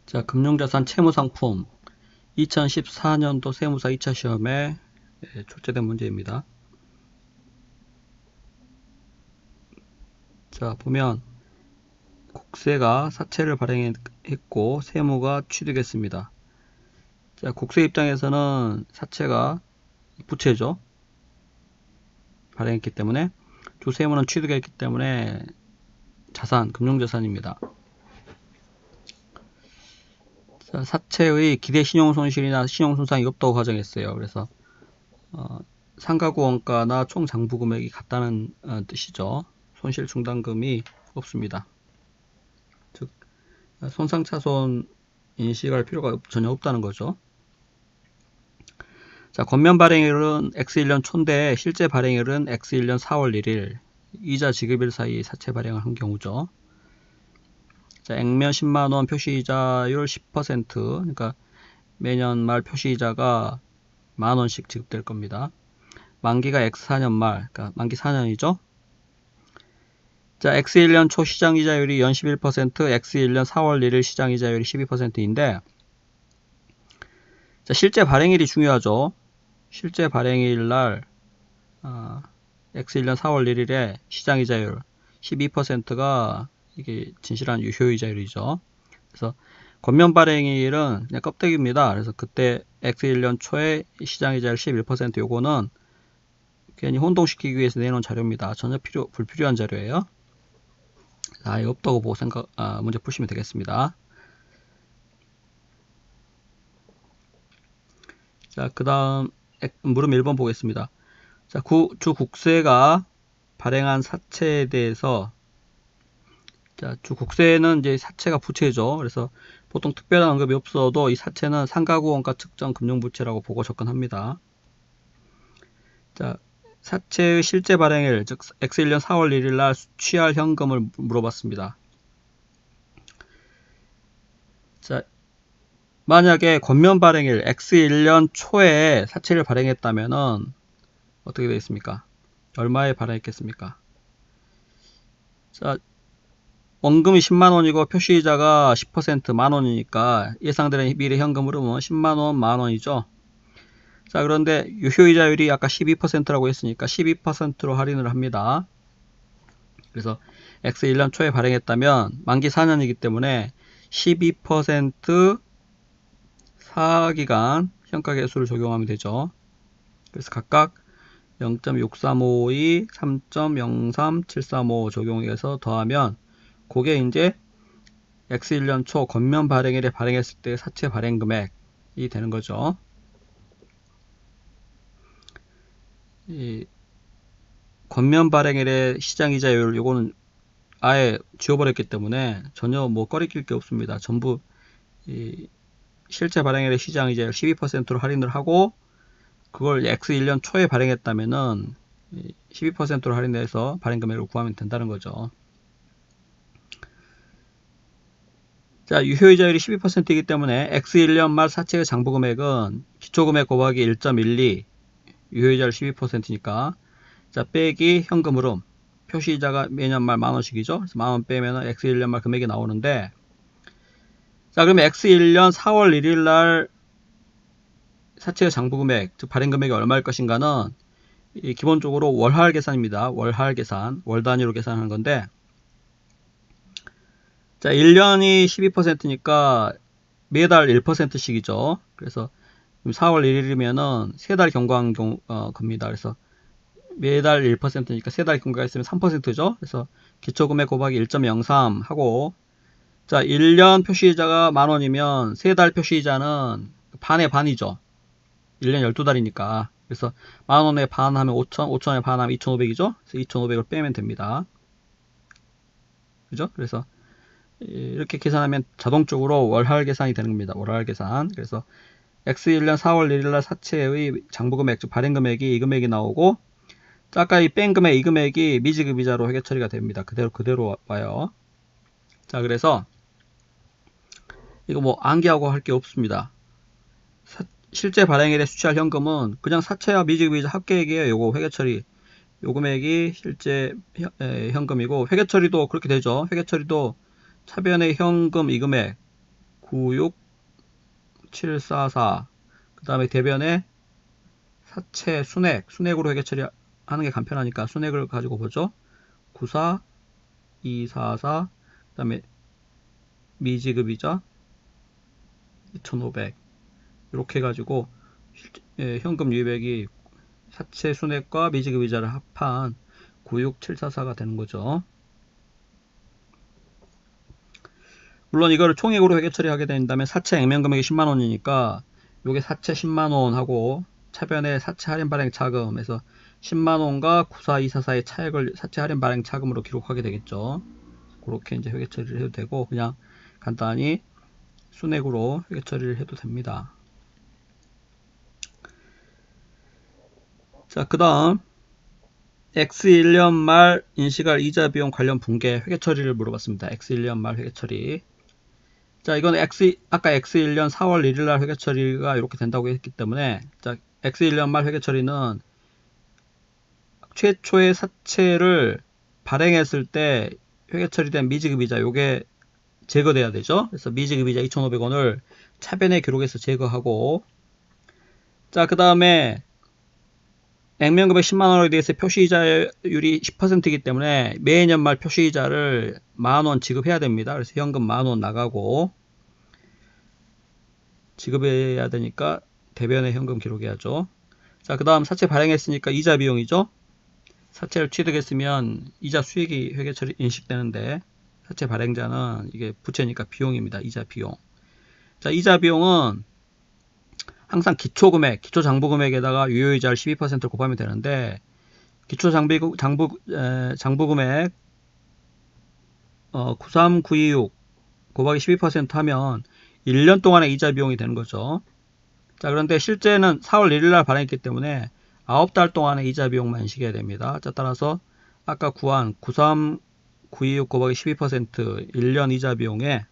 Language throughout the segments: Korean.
자, 금융자산 채무상품 2014년도 세무사 2차 시험에 출제된 문제입니다. 자, 보면 국세가 사채를 발행했고 세무가 취득했습니다. 자, 국세 입장에서는 사채가 부채죠. 발행했기 때문에 주세무는 취득했기 때문에 자산, 금융자산입니다. 자, 사채의 기대 신용손실이나 신용손상이 없다고 가정했어요. 그래서 상가구 원가나 총 장부 금액이 같다는 뜻이죠. 손실 충당금이 없습니다. 즉 손상차손 인식할 필요가 전혀 없다는 거죠. 자, 권면 발행일은 X1년 초인데 실제 발행일은 X1년 4월 1일 이자 지급일 사이 사채 발행을 한 경우죠. 자, 액면 10만원 표시이자율 10%, 그러니까 매년 말 표시이자가 만원씩 지급될 겁니다. 만기가 X4년 말, 그러니까 만기 4년이죠. 자, X1년 초 시장이자율이 연 11%, X1년 4월 1일 시장이자율이 12%인데, 자, 실제 발행일이 중요하죠. 실제 발행일 날, X1년 4월 1일에 시장이자율 12%가 이게 진실한 유효이자율이죠. 그래서 권면 발행일은 그냥 껍데기입니다. 그래서 그때 X1년 초에 시장이자율 11% 요거는 괜히 혼동시키기 위해서 내놓은 자료입니다. 전혀 불필요한 자료예요. 아예 없다고 보고 문제 푸시면 되겠습니다. 자, 그 다음 물음 1번 보겠습니다. 자, 주 국세가 발행한 사채에 대해서, 자, 주 국세는 이제 사채가 부채죠. 그래서 보통 특별한 언급이 없어도 이 사채는 상가구 원가 측정 금융부채라고 보고 접근합니다. 자, 사채의 실제 발행일, 즉 X1년 4월 1일 날 취할 현금을 물어봤습니다. 자, 만약에 권면 발행일 X1년 초에 사채를 발행했다면은 어떻게 되겠습니까? 얼마에 발행했겠습니까? 자, 원금이 10만원이고 표시이자가 10% 만원이니까 예상되는 미래 현금으로는 10만원 만원이죠. 자, 그런데 유효이자율이 아까 12%라고 했으니까 12%로 할인을 합니다. 그래서 X1년 초에 발행했다면 만기 4년이기 때문에 12% 4기간 현가계수를 적용하면 되죠. 그래서 각각 0.6352, 3.03735 적용해서 더하면 그게 이제 X1년 초 권면 발행일에 발행했을 때 사채 발행 금액이 되는 거죠. 이 권면 발행일의 시장이자율 요거는 아예 지워버렸기 때문에 전혀 뭐 꺼리낄 게 없습니다. 전부 실제 발행일의 시장이자율 12%로 할인을 하고 그걸 X1년 초에 발행했다면은 12%로 할인해서 발행 금액을 구하면 된다는 거죠. 자, 유효이자율이 12%이기 때문에 X1년 말 사채의 장부 금액은 기초금액 곱하기 1.12 유효이자율 12%니까 자, 빼기 현금 흐름 표시이자가 매년 말 만원씩이죠. 그래서 만원 빼면 X1년 말 금액이 나오는데 자, 그러면 X1년 4월 1일 날 사채의 장부 금액, 즉 발행 금액이 얼마일 것인가는 기본적으로 월할 계산입니다. 월할 계산, 월 단위로 계산하는 건데 자, 1년이 12%니까 매달 1%씩이죠. 그래서 4월 1일이면은 3달 경과한 겁니다. 그래서 매달 1%니까 3달 경과가 있으면 3%죠. 그래서 기초금액 곱하기 1.03 하고 자, 1년 표시이자가 만원이면 3달 표시이자는 반의 반이죠. 1년 12달이니까. 그래서 만원에 반 하면 5천, 5천에 반 하면 2,500이죠. 그래서 2,500을 빼면 됩니다. 그죠? 그래서 이렇게 계산하면 자동적으로 월할 계산이 되는 겁니다. 월할 계산. 그래서 X1년 4월 1일날 사채의 장부금액, 즉 발행금액이 이 금액이 나오고 아까 이 뺀 금액 이 금액이 미지급이자로 회계 처리가 됩니다. 그대로 와요. 자, 그래서 이거 뭐 암기하고 할 게 없습니다. 실제 발행일에 수취할 현금은 그냥 사채와 미지급이자 합계액이에요. 요거 회계 처리. 요 금액이 실제 현금이고 회계 처리도 그렇게 되죠. 회계 처리도 차변의 현금 이 금액 96744. 그 다음에 대변에 사채 순액으로 회계 처리하는 게 간편하니까 순액을 가지고 보죠. 94244. 그 다음에 미지급이자 2500. 이렇게 해가지고 현금 유입액이 사채 순액과 미지급 이자를 합한 96744가 되는 거죠. 물론 이거를 총액으로 회계 처리하게 된다면 사채 액면 금액이 10만원이니까 요게 사채 10만원 하고 차변에 사채 할인 발행 차금에서 10만원과 94244의 차액을 사채 할인 발행 차금으로 기록하게 되겠죠. 그렇게 이제 회계 처리를 해도 되고 그냥 간단히 순액으로 회계 처리를 해도 됩니다. 자, 그 다음 X1년 말 인시갈 이자 비용 관련 분계 회계 처리를 물어봤습니다. X1년 말 회계 처리. 자, 이건 아까 X1년 4월 1일 날 회계 처리가 이렇게 된다고 했기 때문에 자, X1년 말 회계 처리는 최초의 사채를 발행했을 때 회계 처리된 미지급이자 요게 제거돼야 되죠. 그래서 미지급이자 2,500원을 차변의 기록에서 제거하고 자, 그 다음에 액면금액 10만원에 대해서 표시이자율이 10%이기 때문에 매년 말 표시이자를 만원 지급해야 됩니다. 그래서 현금 만원 나가고 지급해야 되니까 대변에 현금 기록해야죠. 자, 그 다음 사채 발행했으니까 이자 비용이죠. 사채를 취득했으면 이자 수익이 회계 처리 인식되는데 사채 발행자는 이게 부채니까 비용입니다. 이자 비용. 자, 이자 비용은 항상 기초금액, 기초장부금액에다가 유효이자를 12%를 곱하면 되는데 기초장부금액 93926 곱하기 12% 하면 1년 동안의 이자 비용이 되는 거죠. 자, 그런데 실제는 4월 1일날 발행했기 때문에 9달 동안의 이자 비용만 인식해야 됩니다. 자, 따라서 아까 구한 93926 곱하기 12% 1년 이자 비용에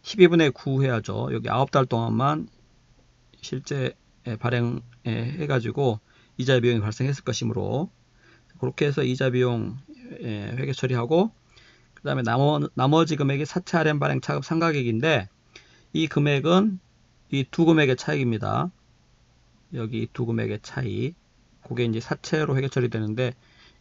12분의 9 해야죠. 여기 9달 동안만 실제 발행 해가지고 이자 비용이 발생했을 것이므로 그렇게 해서 이자 비용 회계 처리하고 그 다음에 나머지 금액이 사채 할인 발행 차금 상각액인데 이 금액은 이 두 금액의 차이입니다. 여기 이 두 금액의 차이. 그게 이제 사채로 회계 처리되는데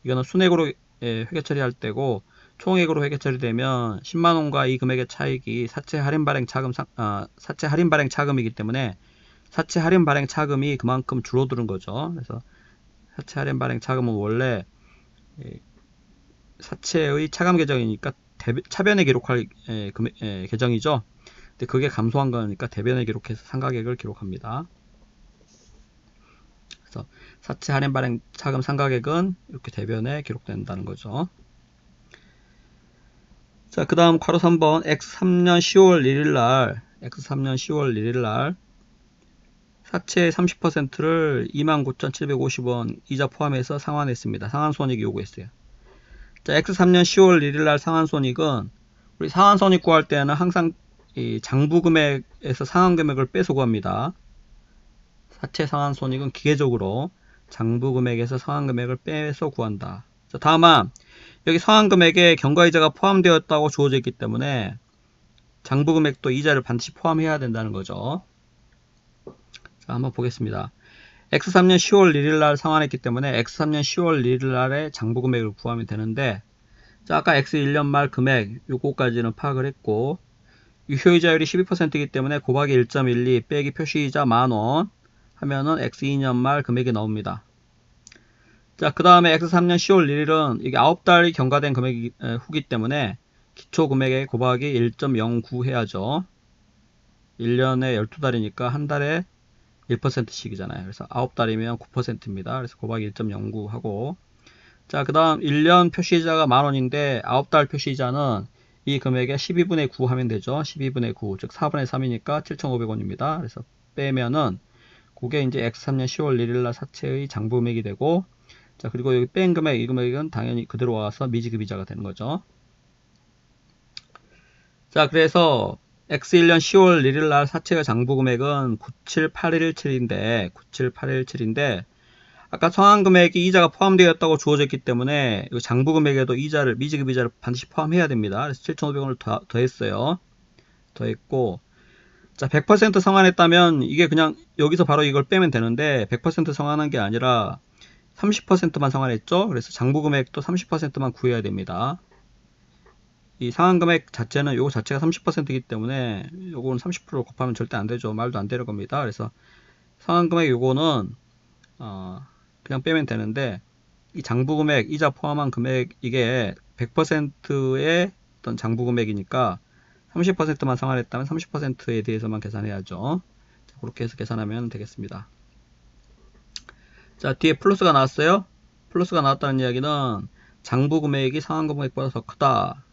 이거는 순액으로 회계 처리할 때고 총액으로 회계 처리되면 10만원과 이 금액의 차익이 사채 할인 발행 차금이기 때문에 사채 할인 발행 차금이 그만큼 줄어드는 거죠. 그래서 사채 할인 발행 차금은 원래 사채의 차감 계정이니까 차변에 기록할 계정이죠. 근데 그게 감소한 거니까 대변에 기록해서 상각액을 기록합니다. 그래서 사채 할인 발행 차금 상각액은 이렇게 대변에 기록된다는 거죠. 자, 그 다음 괄호 3번 X3년 10월 1일 날 사채 30%를 29,750원 이자 포함해서 상환했습니다. 상환손익 요구했어요. 자, X3년 10월 1일 날 상환손익은 우리 상환손익 구할 때는 항상 이 장부금액에서 상환금액을 빼서 구합니다. 사채 상환손익은 기계적으로 장부금액에서 상환금액을 빼서 구한다. 자, 다만 여기 상환금액에 경과이자가 포함되었다고 주어져 있기 때문에 장부금액도 이자를 반드시 포함해야 된다는 거죠. 자, 한번 보겠습니다. X3년 10월 1일 날 상환했기 때문에 X3년 10월 1일 날에 장부금액을 구하면 되는데 자, 아까 X1년 말 금액 요거까지는 파악을 했고 유효이자율이 12%이기 때문에 곱하기 1.12 빼기 표시이자 만원 하면은 X2년 말 금액이 나옵니다. 자, 그 다음에 X3년 10월 1일은 이게 9달이 경과된 금액이 후기 때문에 기초금액에 곱하기 1.09 해야죠. 1년에 12달이니까 한 달에 1%씩이잖아요. 그래서 9달이면 9%입니다. 그래서 곱하기 1.09 하고 자, 그 다음 1년 표시이자가 만원인데 9달 표시이자는 이 금액에 12분의 9 하면 되죠. 12분의 9, 즉 4분의 3이니까 7,500원입니다. 그래서 빼면은 그게 이제 X3년 10월 1일날 사채의 장부금액이 되고 자, 그리고 여기 뺀 금액, 이 금액은 당연히 그대로 와서 미지급이자가 되는 거죠. 자, 그래서 X1년 10월 1일날 사채의 장부금액은 97817인데 아까 상환금액이 이자가 포함되었다고 주어져 있기 때문에 장부금액에도 미지급이자를 반드시 포함해야 됩니다. 그래서 7,500원을 더했어요. 더했고, 자, 100% 상환했다면 이게 그냥 여기서 바로 이걸 빼면 되는데 100% 상환한 게 아니라 30%만 상환했죠. 그래서 장부 금액도 30%만 구해야 됩니다. 이 상환 금액 자체는 요거 자체가 30%이기 때문에 요거는 30% 곱하면 절대 안 되죠. 말도 안 되는 겁니다. 그래서 상환 금액 요거는 그냥 빼면 되는데, 이 장부 금액 이자 포함한 금액 이게 100%의 어떤 장부 금액이니까 30%만 상환했다면 30%에 대해서만 계산해야죠. 자, 그렇게 해서 계산하면 되겠습니다. 자, 뒤에 플러스가 나왔어요. 플러스가 나왔다는 이야기는 장부 금액이 상환 금액보다 더 크다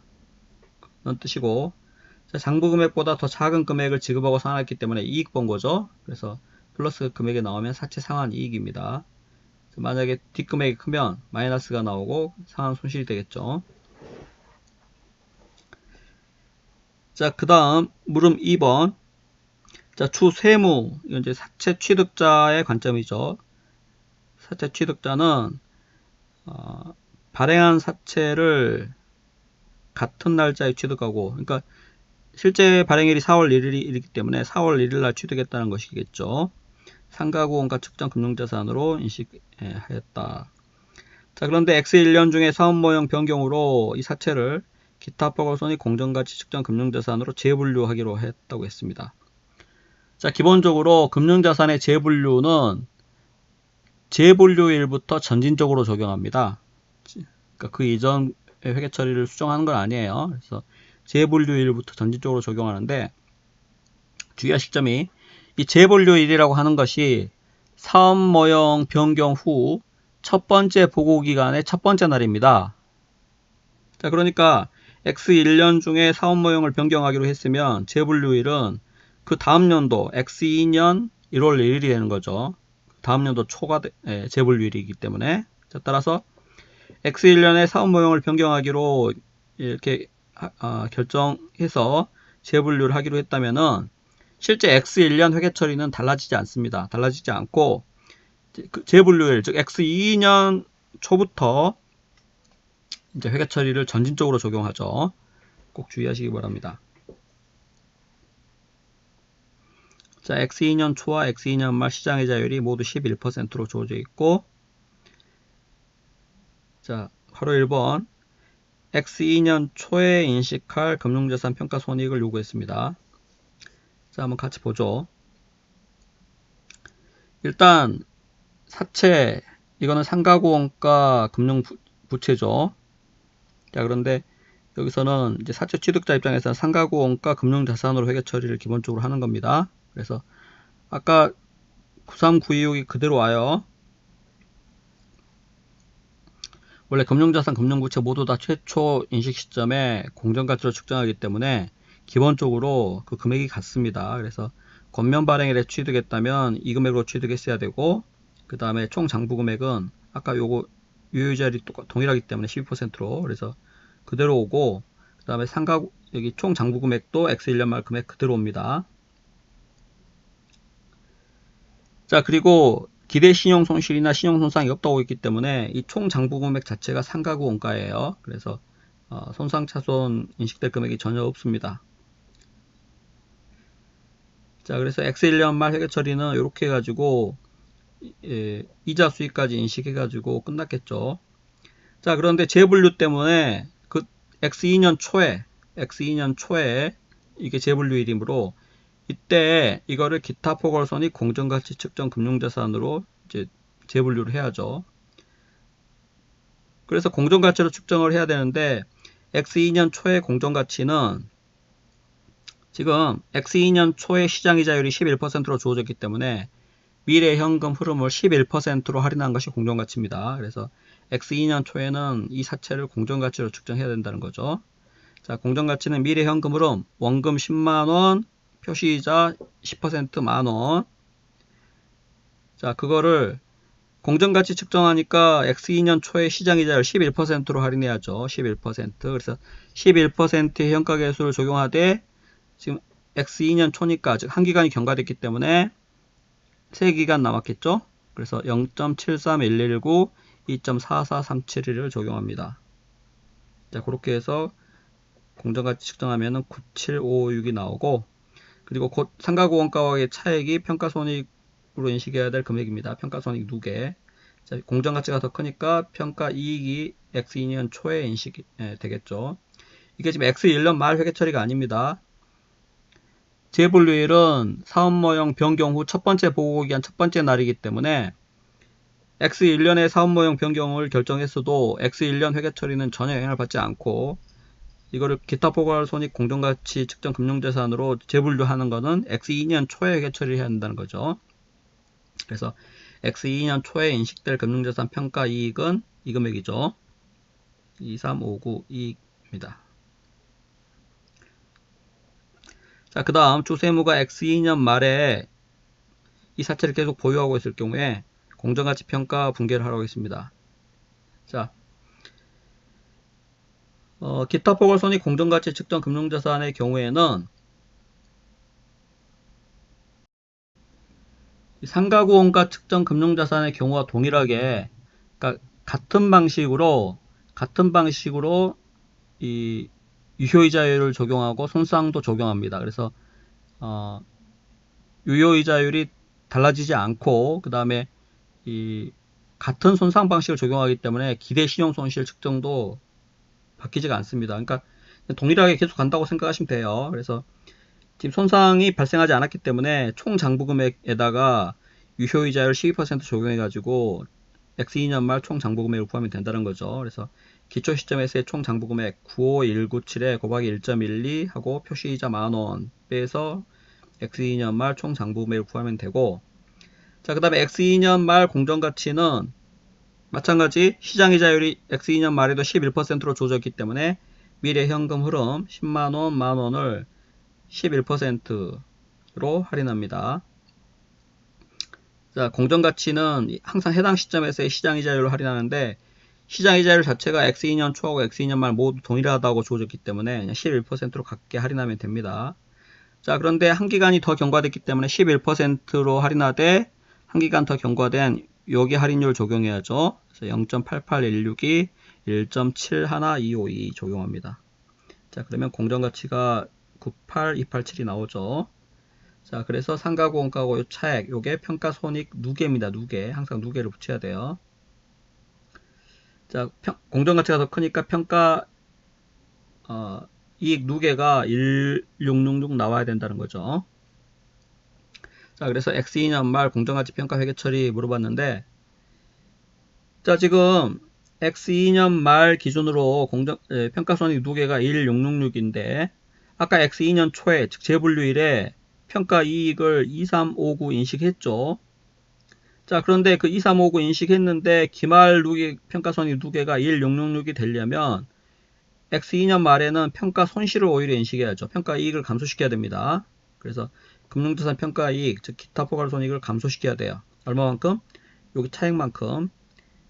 는 뜻이고, 자, 장부 금액보다 더 작은 금액을 지급하고 상환했기 때문에 이익 본 거죠. 그래서 플러스 금액이 나오면 사채 상환 이익입니다. 만약에 뒷금액이 크면 마이너스가 나오고 상환 손실이 되겠죠. 자, 그 다음 물음 2번. 자, 추세무, 이건 이제 사채 취득자의 관점이죠. 사채 취득자는 발행한 사채를 같은 날짜에 취득하고, 그러니까 실제 발행일이 4월 1일이기 때문에 4월 1일 날 취득했다는 것이겠죠. 상가구 원가 측정 금융자산으로 인식하였다. 자, 그런데 X 1년 중에 사업모형 변경으로 이 사채를 기타 합법으로서는 공정가치 측정 금융자산으로 재분류하기로 했다고 했습니다. 자, 기본적으로 금융자산의 재분류는 재분류일부터 전진적으로 적용합니다. 그러니까 그 이전 회계 처리를 수정하는 건 아니에요. 그래서 재분류일부터 전진적으로 적용하는데, 주의하실 점이 이 재분류일이라고 하는 것이 사업 모형 변경 후 첫 번째 보고 기간의 첫 번째 날입니다. 자, 그러니까 X 1년 중에 사업 모형을 변경하기로 했으면 재분류일은 그 다음 연도 X 2년 1월 1일이 되는 거죠. 다음 연도 초가 재분류일이기 때문에. 자, 따라서 X 1년에 사업 모형을 변경하기로 이렇게 결정해서 재분류를 하기로 했다면은 실제 X 1년 회계 처리는 달라지지 않습니다. 달라지지 않고 재분류일, 즉 X 2년 초부터 이제 회계 처리를 전진적으로 적용하죠. 꼭 주의하시기 바랍니다. 자, X 2년 초와 X 2년 말 시장이자율이 모두 11%로 주어져 있고, 자, 바로 1번. X 2년 초에 인식할 금융자산 평가 손익을 요구했습니다. 자, 한번 같이 보죠. 일단 사채, 이거는 상가구 원가 금융부채죠. 자, 그런데 여기서는 이제 사채 취득자 입장에서는 상가구 원가 금융자산으로 회계 처리를 기본적으로 하는 겁니다. 그래서 아까 93926이 그대로 와요. 원래 금융자산, 금융부채 모두 다 최초 인식 시점에 공정가치로 측정하기 때문에 기본적으로 그 금액이 같습니다. 그래서 권면 발행일에 취득했다면 이 금액으로 취득했어야 되고, 그 다음에 총 장부 금액은 아까 요거 유효자율이 동일하기 때문에 12%로 그래서 그대로 오고, 그 다음에 여기 총 장부 금액도 X 1년 말 금액 그대로 옵니다. 자, 그리고 기대 신용 손실이나 신용 손상이 없다고 했기 때문에 이 총 장부 금액 자체가 상가구 원가예요. 그래서 손상 차손 인식될 금액이 전혀 없습니다. 자, 그래서 X 1년 말 회계 처리는 이렇게 해가지고 이자 수익까지 인식해가지고 끝났겠죠. 자, 그런데 재분류 때문에 그 X 2년 초에 이게 재분류일이므로 이때 이거를 기타 포괄손익 공정가치 측정 금융자산으로 이제 재분류를 해야죠. 그래서 공정가치로 측정을 해야 되는데 X 2년 초의 공정가치는 지금 X 2년 초의 시장이자율이 11%로 주어졌기 때문에 미래 현금 흐름을 11%로 할인한 것이 공정가치입니다. 그래서 X 2년 초에는 이 사채를 공정가치로 측정해야 된다는 거죠. 자, 공정가치는 미래 현금 흐름, 원금 10만원, 표시이자 10% 만원. 자, 그거를 공정가치 측정하니까 X 2년 초에 시장이자율 11%로 할인해야죠. 11%. 그래서 11%의 현가계수를 적용하되 지금 X 2년 초니까 즉 한 기간이 경과됐기 때문에 3기간 남았겠죠. 그래서 0.73119, 2.44371을 적용합니다. 자, 그렇게 해서 공정가치 측정하면은 97556이 나오고, 그리고 곧 상가구 원가와의 차액이 평가손익으로 인식해야 될 금액입니다. 평가손익 누계. 자, 공정가치가 더 크니까 평가이익이 X2년 초에 인식이 되겠죠. 이게 지금 X1년 말 회계처리가 아닙니다. 재분류일은 사업모형 변경 후 첫 번째 보고 기한 첫 번째 날이기 때문에 X1년의 사업모형 변경을 결정했어도 X1년 회계처리는 전혀 영향을 받지 않고, 이거를 기타 포괄 손익 공정가치 측정 금융자산으로 재분류하는 것은 X2년 초에 회계처리해야 한다는 거죠. 그래서 X2년 초에 인식될 금융자산 평가 이익은 이 금액이죠. 2359 이익입니다. 자, 그 다음 주세무가 X2년 말에 이 사채를 계속 보유하고 있을 경우에 공정가치 평가 붕괴를 하라고 했습니다. 자, 기타 포괄 손익 공정가치 측정 금융자산의 경우에는 상가구 원가 측정 금융자산의 경우와 동일하게, 그러니까 같은 방식으로 이 유효이자율을 적용하고 손상도 적용합니다. 그래서 유효이자율이 달라지지 않고, 그 다음에 이 같은 손상 방식을 적용하기 때문에 기대 신용 손실 측정도 바뀌지가 않습니다. 그러니까 동일하게 계속 간다고 생각하시면 돼요. 그래서 지금 손상이 발생하지 않았기 때문에 총 장부금액에다가 유효이자율 12% 적용해가지고 X2년 말 총 장부금액을 구하면 된다는 거죠. 그래서 기초 시점에서의 총 장부금액 95197에 곱하기 1.12 하고 표시이자 만원 빼서 X2년 말 총 장부금액을 구하면 되고, 자, 그 다음에 X2년 말 공정가치는 마찬가지 시장이자율이 X2년 말에도 11%로 조졌기 때문에 미래 현금 흐름 10만원, 만원을 11%로 할인합니다. 자, 공정가치는 항상 해당 시점에서의 시장이자율을 할인하는데, 시장이자율 자체가 X2년 초하고 X2년 말 모두 동일하다고 주어졌기 때문에 그냥 11%로 같게 할인하면 됩니다. 자, 그런데 한 기간이 더 경과됐기 때문에 11%로 할인하되 한 기간 더 경과된 여기 할인율 적용해야죠. 그래서 0.88162, 1.71252 적용합니다. 자, 그러면 공정가치가 98287이 나오죠. 자, 그래서 상가구 원가구 요 차액, 요게 평가손익 누계입니다. 누계. 항상 누계를 붙여야 돼요. 자, 공정가치가 더 크니까 평가 이익 누계가 1666 나와야 된다는 거죠. 자, 그래서 X2년 말 공정가치 평가 회계처리 물어봤는데, 자, 지금 X2년 말 기준으로 평가손익 누계가 1666인데, 아까 X2년 초에, 즉 재분류일에 평가 이익을 2359 인식했죠. 자, 그런데 그 2359 인식했는데 기말 누계, 평가손익 누계가 1666이 되려면 X2년 말에는 평가 손실을 오히려 인식해야죠. 평가 이익을 감소시켜야 됩니다. 그래서 금융자산 평가 이익, 즉 기타 포괄 손익을 감소시켜야 돼요. 얼마만큼? 여기 차액만큼.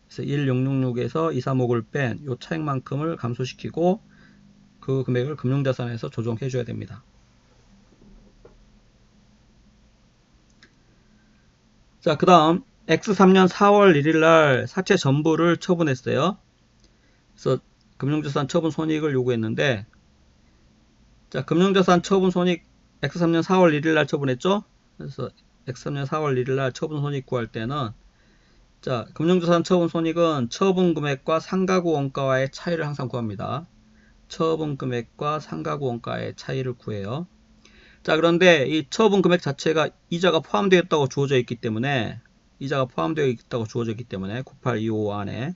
그래서 1666에서 2359를 뺀 요 차액만큼을 감소시키고 그 금액을 금융자산에서 조정해 줘야 됩니다. 자, 그 다음 X3년 4월 1일날 사채 전부를 처분했어요. 그래서 금융자산 처분 손익을 요구했는데, 자, 금융자산 처분 손익 X3년 4월 1일날 처분했죠. 그래서 X3년 4월 1일날 처분 손익 구할 때는, 자, 금융자산 처분 손익은 처분 금액과 상가구 원가와의 차이를 항상 구합니다. 처분 금액과 상가구 원가의 차이를 구해요. 자, 그런데 이 처분 금액 자체가 이자가 포함되어 있다고 주어져 있기 때문에 9825 안에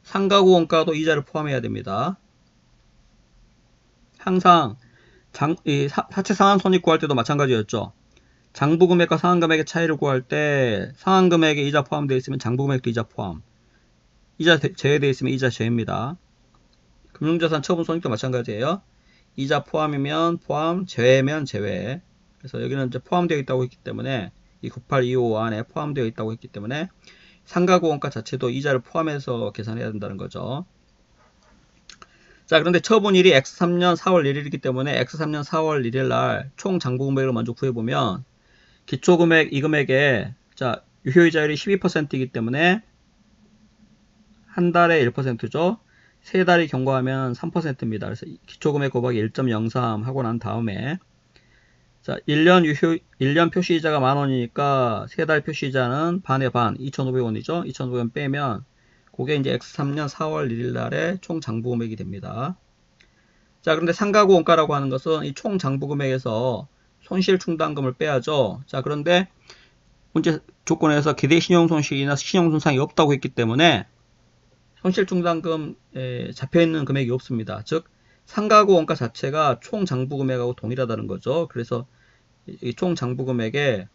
상가구 원가도 이자를 포함해야 됩니다. 항상 사채 상환 손익 구할 때도 마찬가지였죠. 장부 금액과 상환 금액의 차이를 구할 때 상환 금액에 이자 포함되어 있으면 장부 금액도 이자 포함, 이자 제외되어 있으면 이자 제외입니다. 금융자산 처분 손익도 마찬가지예요. 이자 포함이면 포함, 제외면 제외. 그래서 여기는 이제 포함되어 있다고 했기 때문에 이 9825 안에 포함되어 있다고 했기 때문에 상가구 원가 자체도 이자를 포함해서 계산해야 된다는 거죠. 자, 그런데 처분일이 X3년 4월 1일이기 때문에 X3년 4월 1일 날 총 장부 금액을 먼저 구해보면 기초금액 이 금액에, 자, 유효이자율이 12%이기 때문에 한 달에 1%죠. 세 달이 경과하면 3%입니다. 그래서 기초금액 곱하기 1.03 하고 난 다음에 자, 1년 표시이자가 10,000원이니까 세 달 표시이자는 반의 반, 2,500원이죠. 2,500원 빼면 그게 이제 X3년 4월 1일 날의 총 장부 금액이 됩니다. 자, 그런데 상가구 원가라고 하는 것은 이 총 장부 금액에서 손실 충당금을 빼야죠. 자, 그런데 문제 조건에서 기대 신용 손실이나 신용 손상이 없다고 했기 때문에 손실 충당금에 잡혀 있는 금액이 없습니다. 즉 상가구 원가 자체가 총 장부 금액하고 동일하다는 거죠. 그래서 이 총 장부 금액에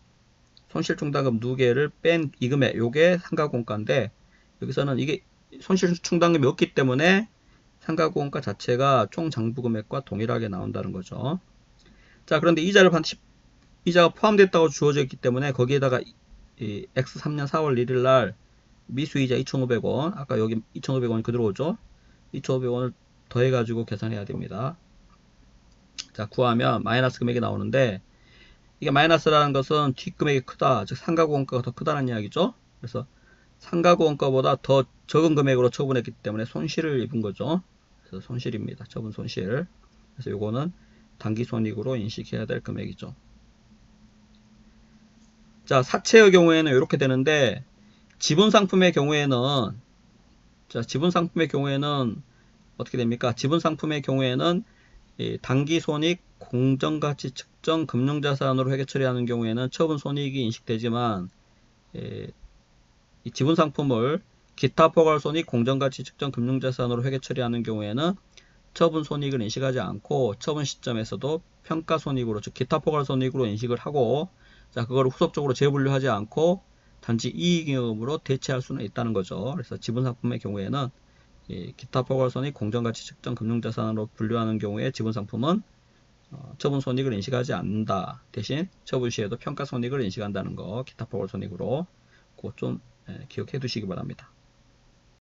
손실 충당금 2개를 뺀 이 금액, 요게 상가구 원가인데 여기서는 이게 손실 충당금이 없기 때문에 상가구 원가 자체가 총 장부 금액과 동일하게 나온다는 거죠. 자, 그런데 이자가 포함됐다고 주어져 있기 때문에 거기에다가 이 X3년 4월 1일 날 미수이자 2,500원, 아까 여기 2,500원이 그대로 오죠. 2,500원을 더해가지고 계산해야 됩니다. 자, 구하면 마이너스 금액이 나오는데 이게 마이너스라는 것은 뒷금액이 크다, 즉 상가구 원가가 더 크다는 이야기죠. 그래서 상가구 원가보다 더 적은 금액으로 처분했기 때문에 손실을 입은 거죠. 그래서 손실입니다. 처분 손실. 그래서 요거는 당기손익으로 인식해야 될 금액이죠. 자, 사채의 경우에는 이렇게 되는데 지분상품의 경우에는 어떻게 됩니까? 지분상품의 경우에는 당기손익 공정가치 측정 금융자산으로 회계 처리하는 경우에는 처분손익이 인식되지만 이 지분상품을 기타 포괄손익 공정가치 측정 금융자산으로 회계 처리하는 경우에는 처분손익을 인식하지 않고 처분 시점에서도 평가손익으로, 즉 기타 포괄손익으로 인식을 하고, 자, 그걸 후속적으로 재분류하지 않고 단지 이익잉여금으로 대체할 수는 있다는 거죠. 그래서 지분상품의 경우에는 기타 포괄손익 공정가치 측정 금융자산으로 분류하는 경우에 지분상품은 처분손익을 인식하지 않는다. 대신 처분 시에도 평가손익을 인식한다는 거, 기타 포괄손익으로 그거 좀 기억해 두시기 바랍니다.